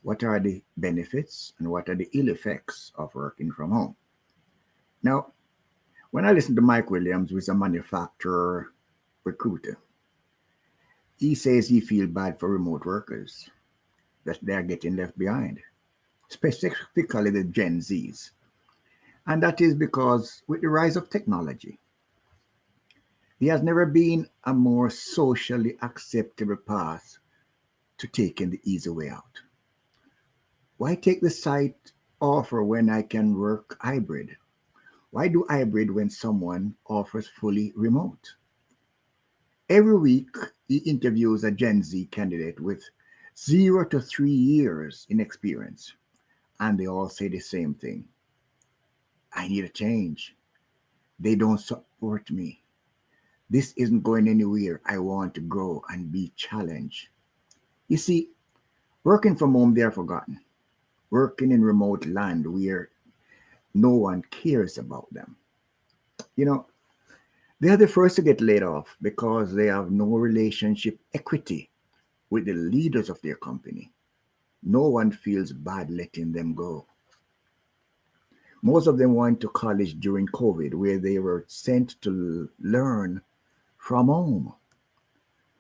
What are the benefits and what are the ill effects of working from home? Now, when I listen to Mike Williams, who is a manufacturer recruiter, he says he feels bad for remote workers, that they are getting left behind, specifically the Gen Zs. And that is because with the rise of technology, there has never been a more socially acceptable path to taking the easy way out. Why take the site offer when I can work hybrid? Why do hybrid when someone offers fully remote? Every week, he interviews a Gen Z candidate with 0 to 3 years in experience, and they all say the same thing: I need a change. They don't support me. This isn't going anywhere. I want to grow and be challenged. You see, working from home, they're forgotten. Working in remote land where no one cares about them. You know, they are the first to get laid off because they have no relationship equity with the leaders of their company. No one feels bad letting them go. Most of them went to college during COVID, where they were sent to learn from home.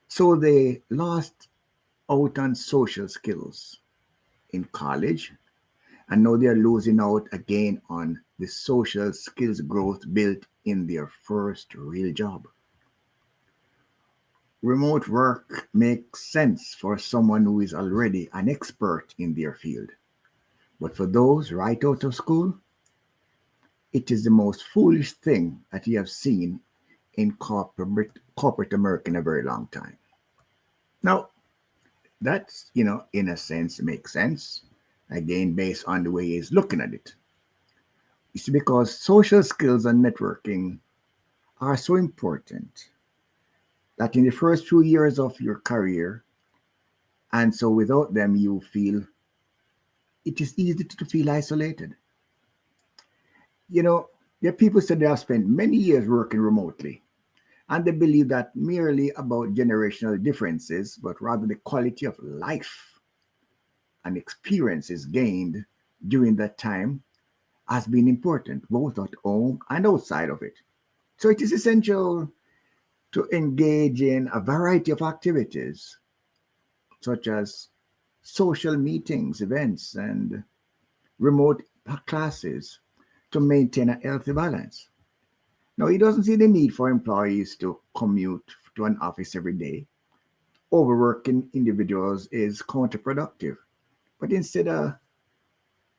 So they lost out on social skills in college, and now they're losing out again on the social skills growth built in their first real job. Remote work makes sense for someone who is already an expert in their field. But for those right out of school, it is the most foolish thing that you have seen in corporate America in a very long time. Now, that's, in a sense, makes sense, again, based on the way he's looking at it. It's because social skills and networking are so important that in the first few years of your career, and so without them, you feel it is easy to feel isolated. You know, there are people said they have spent many years working remotely, and they believe that merely about generational differences, but rather the quality of life and experiences gained during that time has been important, both at home and outside of it. So it is essential to engage in a variety of activities, such as social meetings, events, and remote classes to maintain a healthy balance. Now, he doesn't see the need for employees to commute to an office every day. Overworking individuals is counterproductive, but instead, a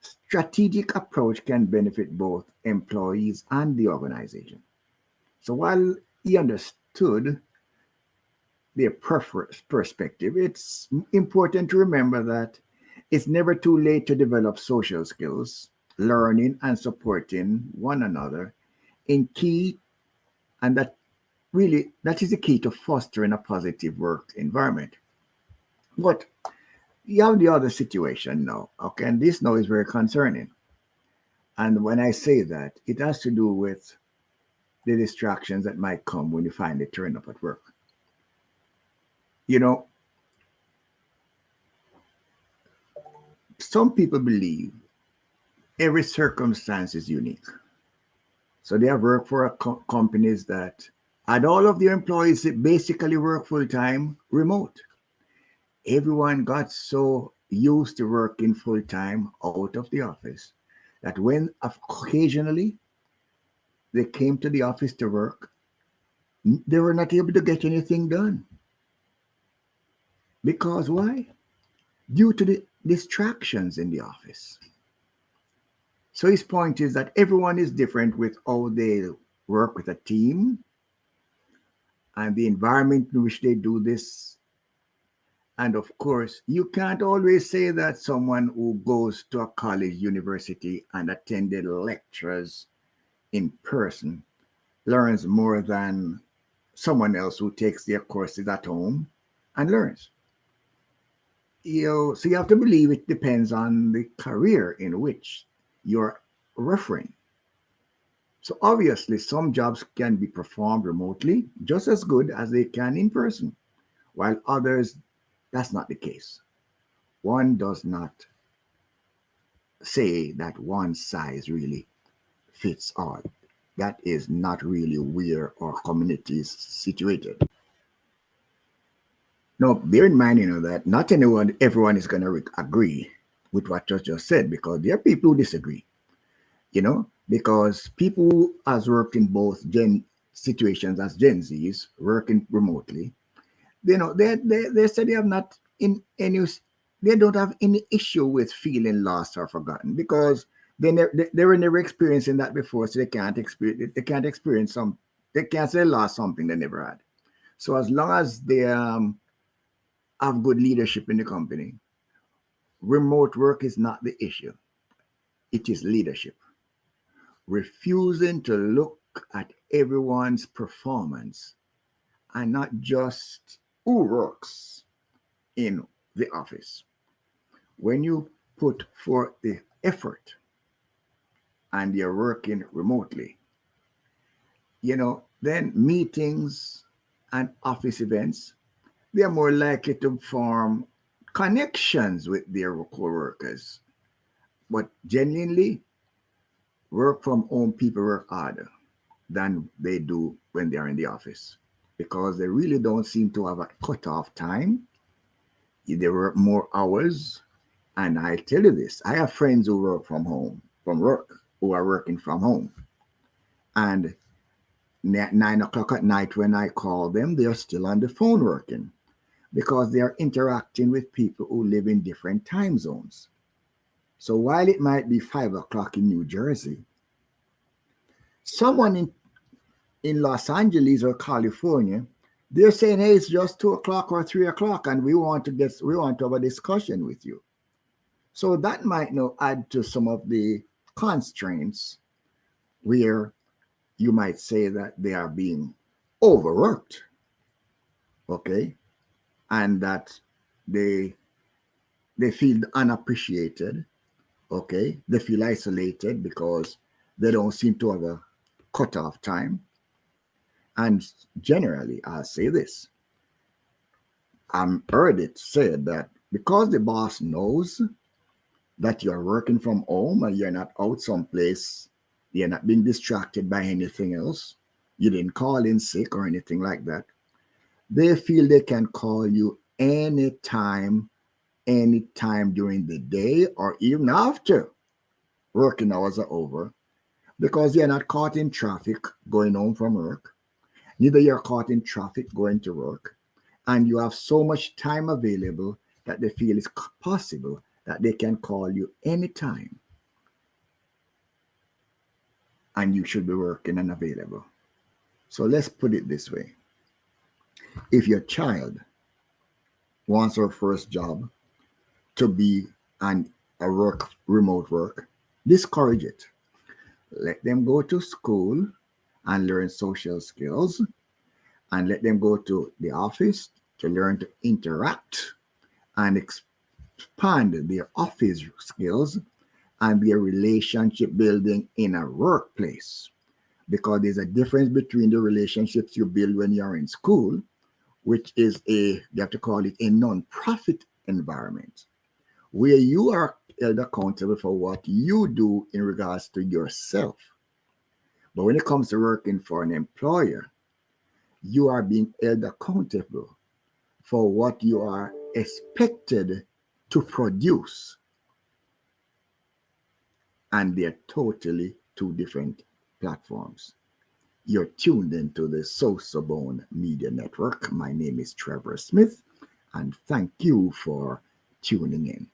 strategic approach can benefit both employees and the organization. So while he understood their perspective, it's important to remember that it's never too late to develop social skills, learning and supporting one another in key, and that is the key to fostering a positive work environment. But you have the other situation now, okay, and this now is very concerning. And when I say that, it has to do with the distractions that might come when you finally turn up at work. You know, some people believe every circumstance is unique. So they have worked for companies that had all of their employees that basically work full time remote. Everyone got so used to working full time out of the office that when occasionally they came to the office to work, they were not able to get anything done. Because why? Due to the distractions in the office. So his point is that everyone is different with how they work with a team and the environment in which they do this. And of course, you can't always say that someone who goes to a college, university, and attended lectures in person learns more than someone else who takes their courses at home and learns. So you have to believe it depends on the career in which you're referring. So obviously, some jobs can be performed remotely just as good as they can in person, while others, that's not the case. One does not say that one size really fits all. That is not really where our community is situated. Now, bear in mind, that not everyone is going to agree with what you just said, because there are people who disagree, because people has worked in both situations as Gen Zs, working remotely. They said they have not in any, they don't have any issue with feeling lost or forgotten, because they were never experiencing that before, so they can't say they lost something they never had. So as long as they have good leadership in the company, remote work is not the issue. It is leadership. Refusing to look at everyone's performance and not just who works in the office. When you put forth the effort and you're working remotely, then meetings and office events, they're more likely to form connections with their co-workers. But genuinely, work from home people work harder than they do when they're in the office, because they really don't seem to have a cutoff time. They work more hours. And I tell you this, I have friends who work from home, from work, who are working from home. And at 9 o'clock at night, when I call them, they are still on the phone working, because they are interacting with people who live in different time zones. So while it might be 5 o'clock in New Jersey, someone in Los Angeles or California, they're saying, hey, it's just 2 o'clock or 3 o'clock, and we want to have a discussion with you. So that might now add to some of the constraints where you might say that they are being overworked, okay, and that they they feel unappreciated, okay, they feel isolated because they don't seem to have a cutoff time. And generally, I'll say this: I'm heard it said that because the boss knows that you're working from home and you're not out someplace, you're not being distracted by anything else, you didn't call in sick or anything like that, they feel they can call you anytime during the day or even after working hours are over, because you're not caught in traffic going home from work, neither you're caught in traffic going to work, and you have so much time available that they feel it's possible that they can call you anytime and you should be working and available. So let's put it this way: if your child wants her first job to be an a remote work, discourage it. Let them go to school and learn social skills, and let them go to the office to learn to interact and expand their office skills and their relationship building in a workplace. Because there's a difference between the relationships you build when you're in school, which is you have to call it a non-profit environment, where you are held accountable for what you do in regards to yourself. But when it comes to working for an employer, you are being held accountable for what you are expected to produce. And they're totally two different platforms. You're tuned into the SosoBone Media Network. My name is Trevor Smith, and thank you for tuning in.